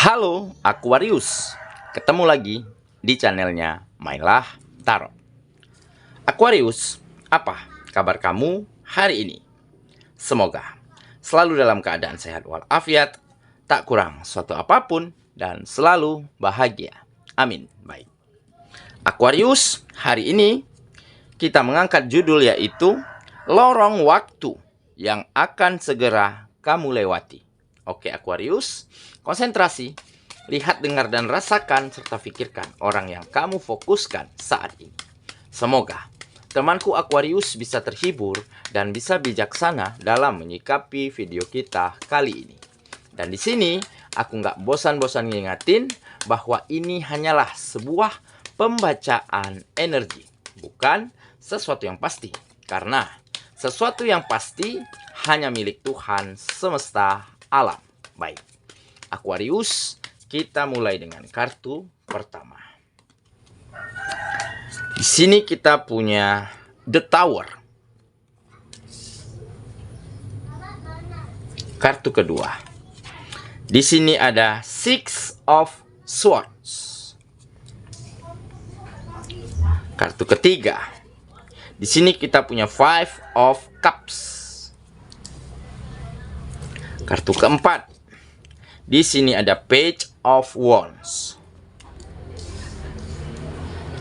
Halo Aquarius, ketemu lagi di channelnya Mainlah Tarot. Aquarius, apa kabar kamu hari ini? Semoga selalu dalam keadaan sehat walafiat, tak kurang suatu apapun, dan selalu bahagia. Amin. Baik, Aquarius, hari ini kita mengangkat judul yaitu lorong waktu yang akan segera kamu lewati. Oke Aquarius, konsentrasi, lihat, dengar, dan rasakan, serta pikirkan orang yang kamu fokuskan saat ini. Semoga temanku Aquarius bisa terhibur dan bisa bijaksana dalam menyikapi video kita kali ini. Dan di sini aku nggak bosan-bosan ngingetin bahwa ini hanyalah sebuah pembacaan energi, bukan sesuatu yang pasti. Karena sesuatu yang pasti hanya milik Tuhan semesta alam. Baik, Aquarius, kita mulai dengan kartu pertama. Di sini kita punya The Tower. Kartu kedua. Di sini ada Six of Swords. Kartu ketiga. Di sini kita punya Five of Cups. Kartu keempat. Di sini ada Page of Wands.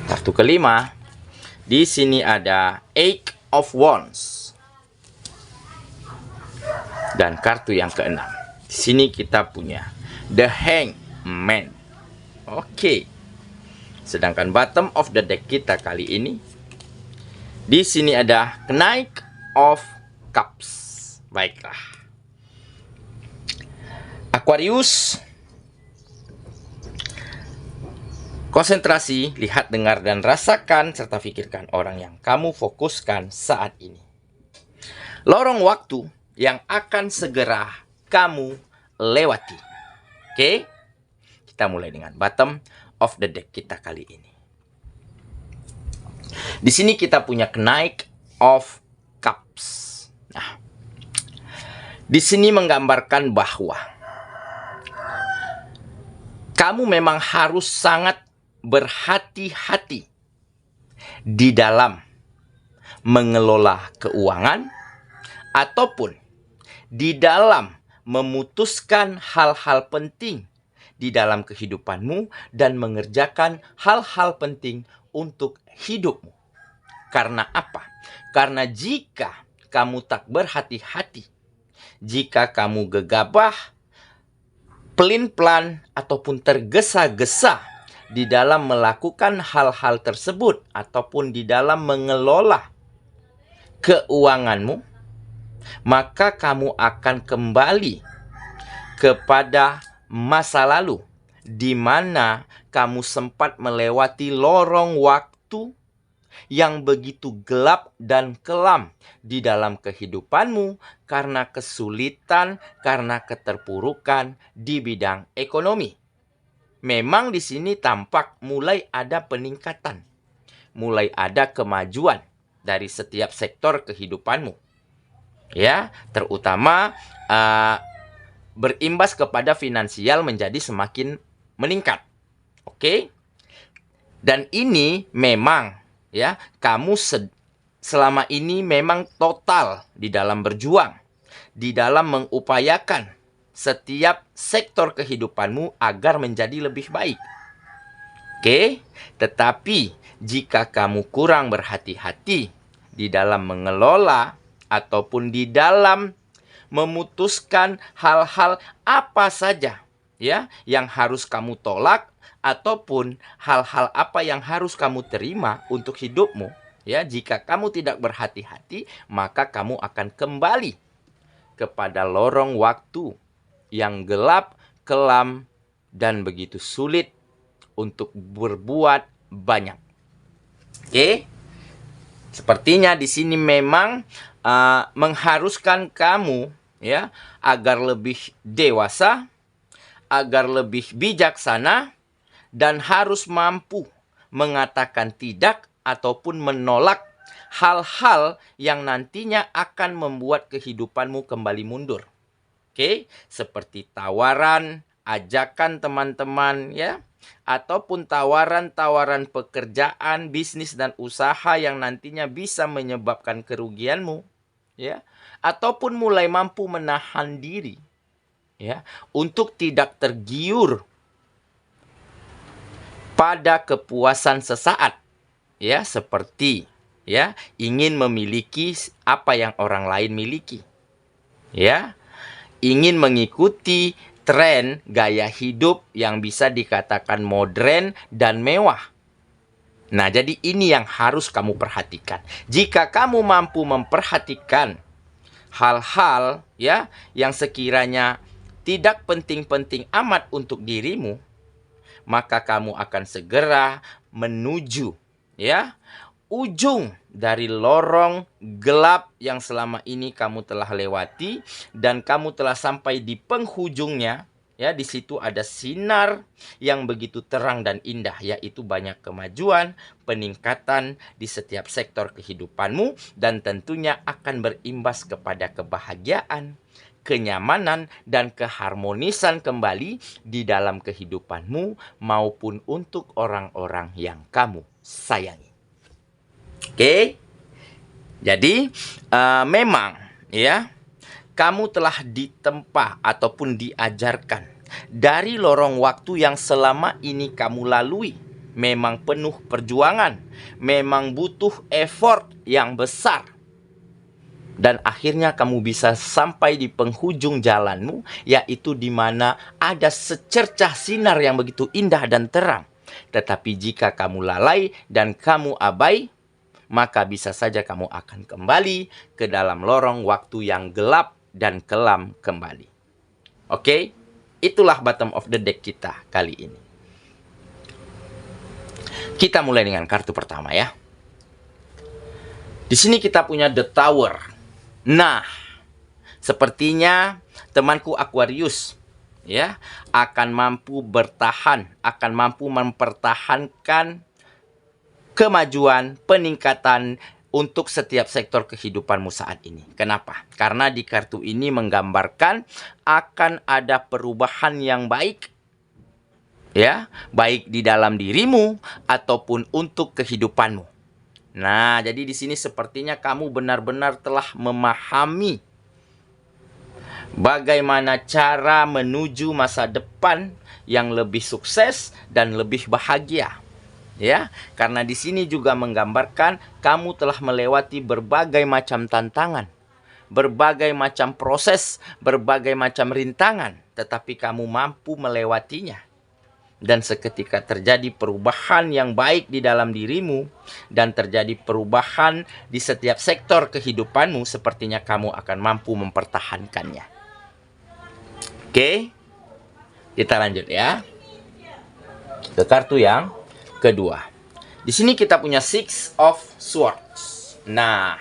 Kartu kelima. Di sini ada Eight of Wands. Dan kartu yang keenam. Di sini kita punya The Hangman. Oke. Sedangkan bottom of the deck kita kali ini, di sini ada Knight of Cups. Baiklah, Aquarius, konsentrasi, lihat, dengar, dan rasakan, serta pikirkan orang yang kamu fokuskan saat ini. Lorong waktu yang akan segera kamu lewati. Oke, kita mulai dengan bottom of the deck kita kali ini. Di sini kita punya Knight of Cups. Nah, di sini menggambarkan bahwa kamu memang harus sangat berhati-hati di dalam mengelola keuangan ataupun di dalam memutuskan hal-hal penting di dalam kehidupanmu dan mengerjakan hal-hal penting untuk hidupmu. Karena apa? Karena jika kamu tak berhati-hati, jika kamu gegabah, pelin-pelan, ataupun tergesa-gesa di dalam melakukan hal-hal tersebut ataupun di dalam mengelola keuanganmu, maka kamu akan kembali kepada masa lalu di mana kamu sempat melewati lorong waktu yang begitu gelap dan kelam di dalam kehidupanmu karena kesulitan, karena keterpurukan di bidang ekonomi. Memang di sini tampak mulai ada peningkatan, mulai ada kemajuan dari setiap sektor kehidupanmu. Ya, terutama berimbas kepada finansial menjadi semakin meningkat. Oke? Dan ini memang, ya, kamu selama ini memang total di dalam berjuang, di dalam mengupayakan setiap sektor kehidupanmu agar menjadi lebih baik. Oke? Tetapi jika kamu kurang berhati-hati di dalam mengelola ataupun di dalam memutuskan hal-hal apa saja, ya, yang harus kamu tolak ataupun hal-hal apa yang harus kamu terima untuk hidupmu, ya, jika kamu tidak berhati-hati, maka kamu akan kembali kepada lorong waktu yang gelap, kelam, dan begitu sulit untuk berbuat banyak. Oke? Sepertinya di sini memang mengharuskan kamu, ya, agar lebih dewasa, agar lebih bijaksana, dan harus mampu mengatakan tidak ataupun menolak hal-hal yang nantinya akan membuat kehidupanmu kembali mundur. Oke, seperti tawaran ajakan teman-teman ya, ataupun tawaran-tawaran pekerjaan, bisnis dan usaha yang nantinya bisa menyebabkan kerugianmu ya, ataupun mulai mampu menahan diri ya untuk tidak tergiur pada kepuasan sesaat ya, seperti ya ingin memiliki apa yang orang lain miliki ya, ingin mengikuti tren gaya hidup yang bisa dikatakan modern dan mewah. Nah, jadi ini yang harus kamu perhatikan. Jika kamu mampu memperhatikan hal-hal ya yang sekiranya tidak penting-penting amat untuk dirimu, maka kamu akan segera menuju ya ujung dari lorong gelap yang selama ini kamu telah lewati, dan kamu telah sampai di penghujungnya ya. Di situ ada sinar yang begitu terang dan indah, yaitu banyak kemajuan, peningkatan di setiap sektor kehidupanmu, dan tentunya akan berimbas kepada kebahagiaan, kenyamanan, dan keharmonisan kembali di dalam kehidupanmu maupun untuk orang-orang yang kamu sayangi. Oke, jadi memang ya kamu telah ditempa ataupun diajarkan dari lorong waktu yang selama ini kamu lalui. Memang penuh perjuangan, memang butuh effort yang besar. Dan akhirnya kamu bisa sampai di penghujung jalanmu, yaitu di mana ada secercah sinar yang begitu indah dan terang. Tetapi jika kamu lalai dan kamu abai, maka bisa saja kamu akan kembali ke dalam lorong waktu yang gelap dan kelam kembali. Oke, itulah bottom of the deck kita kali ini. Kita mulai dengan kartu pertama ya. Di sini kita punya The Tower. Nah, sepertinya temanku Aquarius ya akan mampu bertahan, akan mampu mempertahankan kemajuan, peningkatan untuk setiap sektor kehidupanmu saat ini. Kenapa? Karena di kartu ini menggambarkan akan ada perubahan yang baik ya, baik di dalam dirimu ataupun untuk kehidupanmu. Nah, jadi di sini sepertinya kamu benar-benar telah memahami bagaimana cara menuju masa depan yang lebih sukses dan lebih bahagia. Ya, karena di sini juga menggambarkan kamu telah melewati berbagai macam tantangan, berbagai macam proses, berbagai macam rintangan, tetapi kamu mampu melewatinya. Dan seketika terjadi perubahan yang baik di dalam dirimu dan terjadi perubahan di setiap sektor kehidupanmu, sepertinya kamu akan mampu mempertahankannya. Oke, kita lanjut ya ke kartu yang kedua. Di sini kita punya Six of Swords. Nah,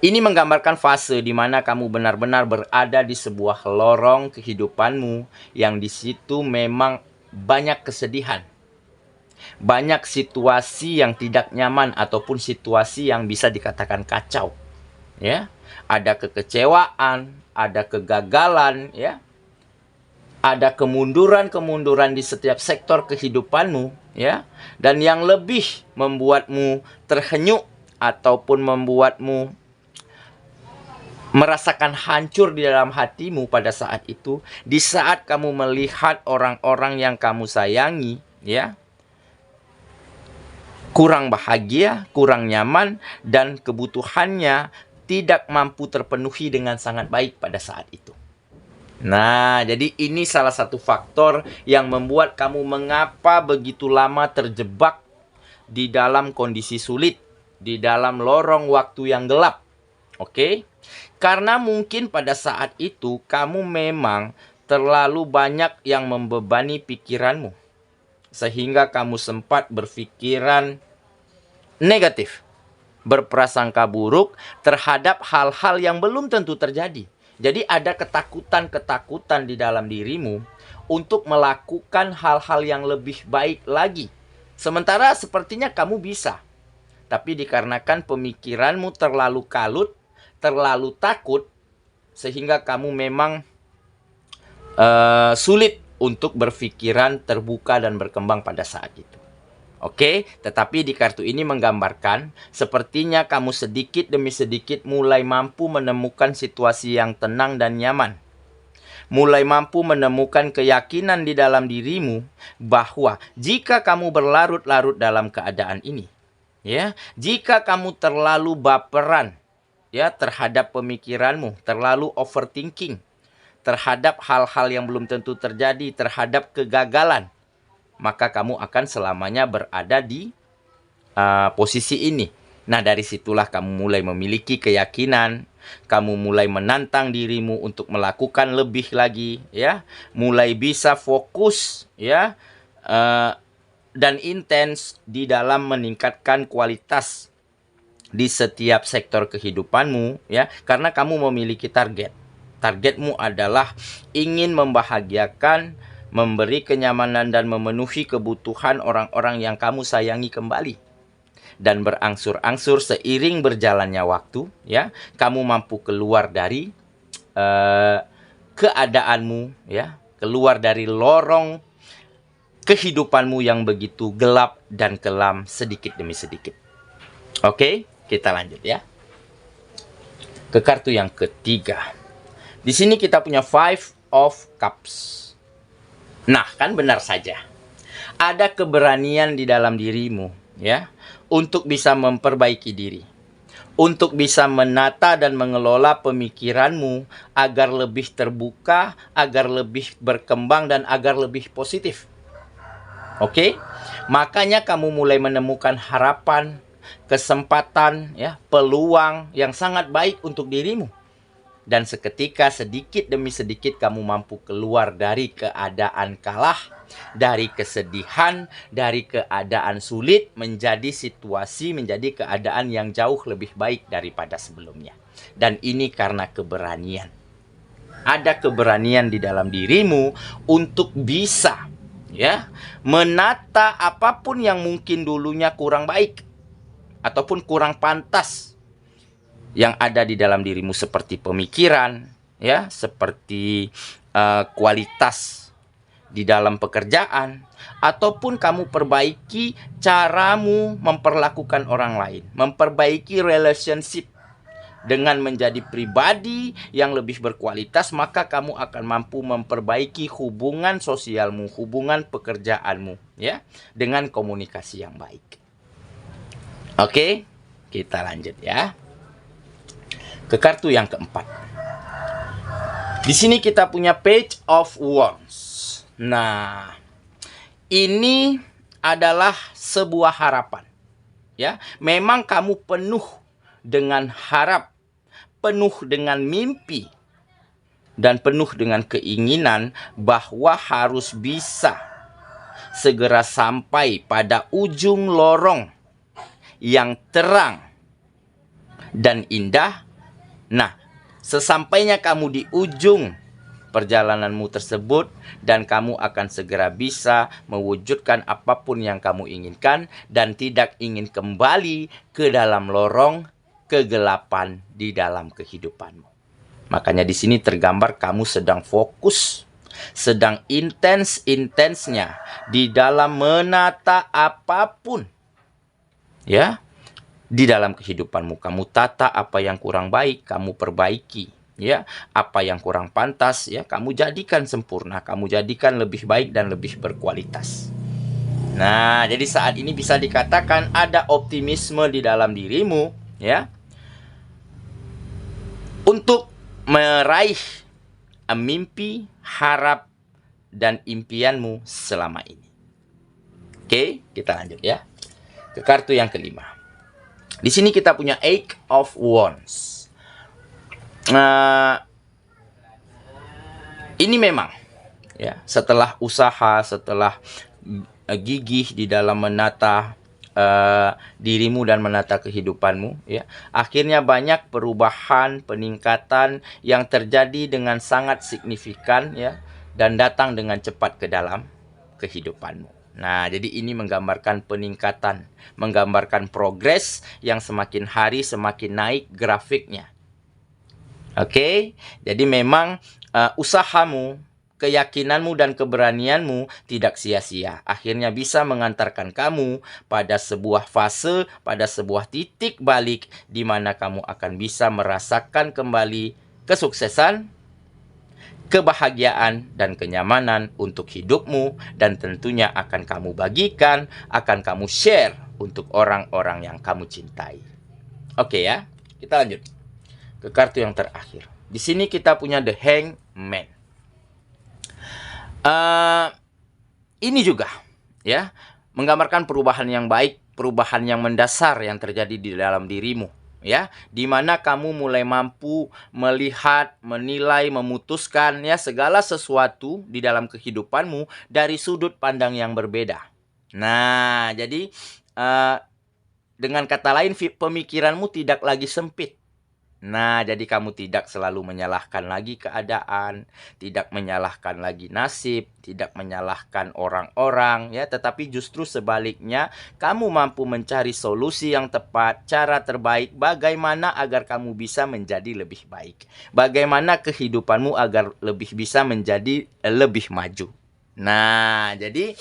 ini menggambarkan fase di mana kamu benar-benar berada di sebuah lorong kehidupanmu yang di situ memang banyak kesedihan, banyak situasi yang tidak nyaman ataupun situasi yang bisa dikatakan kacau. Ya, ada kekecewaan, ada kegagalan, ya. Ada kemunduran-kemunduran di setiap sektor kehidupanmu, ya. Dan yang lebih membuatmu terhenyuk ataupun membuatmu merasakan hancur di dalam hatimu pada saat itu, di saat kamu melihat orang-orang yang kamu sayangi, ya, kurang bahagia, kurang nyaman, dan kebutuhannya tidak mampu terpenuhi dengan sangat baik pada saat itu. Nah, jadi ini salah satu faktor yang membuat kamu mengapa begitu lama terjebak di dalam kondisi sulit, di dalam lorong waktu yang gelap. Oke? Karena mungkin pada saat itu kamu memang terlalu banyak yang membebani pikiranmu, sehingga kamu sempat berpikiran negatif, berprasangka buruk terhadap hal-hal yang belum tentu terjadi. Jadi ada ketakutan-ketakutan di dalam dirimu untuk melakukan hal-hal yang lebih baik lagi. Sementara sepertinya kamu bisa, tapi dikarenakan pemikiranmu terlalu kalut, terlalu takut, sehingga kamu memang sulit untuk berpikiran terbuka dan berkembang pada saat itu. Oke, tetapi di kartu ini menggambarkan sepertinya kamu sedikit demi sedikit mulai mampu menemukan situasi yang tenang dan nyaman. Mulai mampu menemukan keyakinan di dalam dirimu bahwa jika kamu berlarut-larut dalam keadaan ini, ya, jika kamu terlalu baperan, ya, terhadap pemikiranmu, terlalu overthinking, terhadap hal-hal yang belum tentu terjadi, terhadap kegagalan, maka kamu akan selamanya berada di posisi ini. Nah, dari situlah kamu mulai memiliki keyakinan, kamu mulai menantang dirimu untuk melakukan lebih lagi, ya, mulai bisa fokus, ya, dan intens di dalam meningkatkan kualitas di setiap sektor kehidupanmu, ya, karena kamu memiliki target. Targetmu adalah ingin membahagiakan, memberi kenyamanan dan memenuhi kebutuhan orang-orang yang kamu sayangi kembali. Dan berangsur-angsur seiring berjalannya waktu, ya, kamu mampu keluar dari keadaanmu, ya, keluar dari lorong kehidupanmu yang begitu gelap dan kelam sedikit demi sedikit. Oke, kita lanjut ya. Ke kartu yang ketiga. Di sini kita punya Five of Cups. Nah, kan benar saja. Ada keberanian di dalam dirimu, ya, untuk bisa memperbaiki diri. Untuk bisa menata dan mengelola pemikiranmu agar lebih terbuka, agar lebih berkembang, dan agar lebih positif. Oke? Makanya kamu mulai menemukan harapan, kesempatan, ya, peluang yang sangat baik untuk dirimu. Dan seketika sedikit demi sedikit kamu mampu keluar dari keadaan kalah, dari kesedihan, dari keadaan sulit menjadi situasi, menjadi keadaan yang jauh lebih baik daripada sebelumnya. Dan ini karena keberanian. Ada keberanian di dalam dirimu untuk bisa, ya, menata apapun yang mungkin dulunya kurang baik ataupun kurang pantas yang ada di dalam dirimu, seperti pemikiran, ya, seperti kualitas di dalam pekerjaan, ataupun kamu perbaiki caramu memperlakukan orang lain, memperbaiki relationship dengan menjadi pribadi yang lebih berkualitas, maka kamu akan mampu memperbaiki hubungan sosialmu, hubungan pekerjaanmu, ya, dengan komunikasi yang baik. Oke, kita lanjut ya. Ke kartu yang keempat. Di sini kita punya Page of Wands. Nah, ini adalah sebuah harapan. Ya, memang kamu penuh dengan harap, penuh dengan mimpi, dan penuh dengan keinginan bahwa harus bisa segera sampai pada ujung lorong yang terang dan indah. Nah, sesampainya kamu di ujung perjalananmu tersebut, dan kamu akan segera bisa mewujudkan apapun yang kamu inginkan dan tidak ingin kembali ke dalam lorong kegelapan di dalam kehidupanmu. Makanya di sini tergambar kamu sedang fokus, sedang intensnya di dalam menata apapun, ya, di dalam kehidupanmu. Kamu tata apa yang kurang baik, kamu perbaiki, ya. Apa yang kurang pantas, ya, kamu jadikan sempurna, kamu jadikan lebih baik dan lebih berkualitas. Nah, jadi saat ini bisa dikatakan ada optimisme di dalam dirimu, ya, untuk meraih mimpi, harap, dan impianmu selama ini. Oke, kita lanjut ya. Ke kartu yang kelima. Di sini kita punya Eight of Wands. Ini memang, ya, setelah usaha, setelah gigih di dalam menata dirimu dan menata kehidupanmu, ya, akhirnya banyak perubahan, peningkatan yang terjadi dengan sangat signifikan, ya, dan datang dengan cepat ke dalam kehidupanmu. Nah, jadi ini menggambarkan peningkatan, menggambarkan progres yang semakin hari semakin naik grafiknya. Oke, jadi memang usahamu, keyakinanmu dan keberanianmu tidak sia-sia. Akhirnya bisa mengantarkan kamu pada sebuah fase, pada sebuah titik balik di mana kamu akan bisa merasakan kembali kesuksesan, kebahagiaan, dan kenyamanan untuk hidupmu, dan tentunya akan kamu bagikan, akan kamu share untuk orang-orang yang kamu cintai. Oke ya, kita lanjut ke kartu yang terakhir. Di sini kita punya The Hangman. Ini juga ya menggambarkan perubahan yang baik, perubahan yang mendasar yang terjadi di dalam dirimu, ya, di mana kamu mulai mampu melihat, menilai, memutuskan ya segala sesuatu di dalam kehidupanmu dari sudut pandang yang berbeda. Nah, jadi dengan kata lain, pemikiranmu tidak lagi sempit. Nah, jadi kamu tidak selalu menyalahkan lagi keadaan, tidak menyalahkan lagi nasib, tidak menyalahkan orang-orang, ya, tetapi justru sebaliknya, kamu mampu mencari solusi yang tepat, cara terbaik, bagaimana agar kamu bisa menjadi lebih baik. Bagaimana kehidupanmu agar lebih bisa menjadi lebih maju. Nah, jadi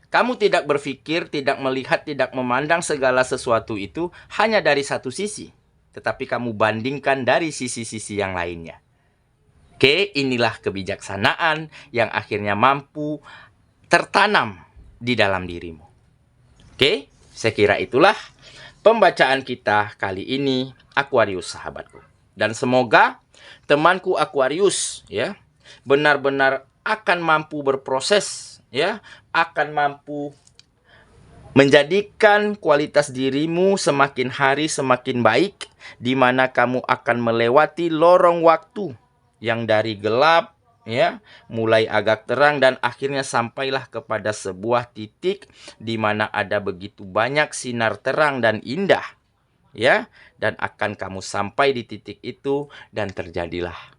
kamu tidak berpikir, tidak melihat, tidak memandang segala sesuatu itu hanya dari satu sisi, tetapi kamu bandingkan dari sisi-sisi yang lainnya. Oke, inilah kebijaksanaan yang akhirnya mampu tertanam di dalam dirimu. Oke, saya kira itulah pembacaan kita kali ini, Aquarius sahabatku. Dan semoga temanku Aquarius ya benar-benar akan mampu berproses, ya, akan mampu menjadikan kualitas dirimu semakin hari semakin baik, di mana kamu akan melewati lorong waktu yang dari gelap, ya, mulai agak terang, dan akhirnya sampailah kepada sebuah titik di mana ada begitu banyak sinar terang dan indah, ya, dan akan kamu sampai di titik itu dan terjadilah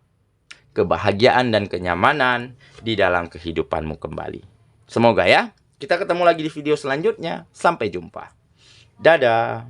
kebahagiaan dan kenyamanan di dalam kehidupanmu kembali. Semoga ya. Kita ketemu lagi di video selanjutnya. Sampai jumpa. Dadah.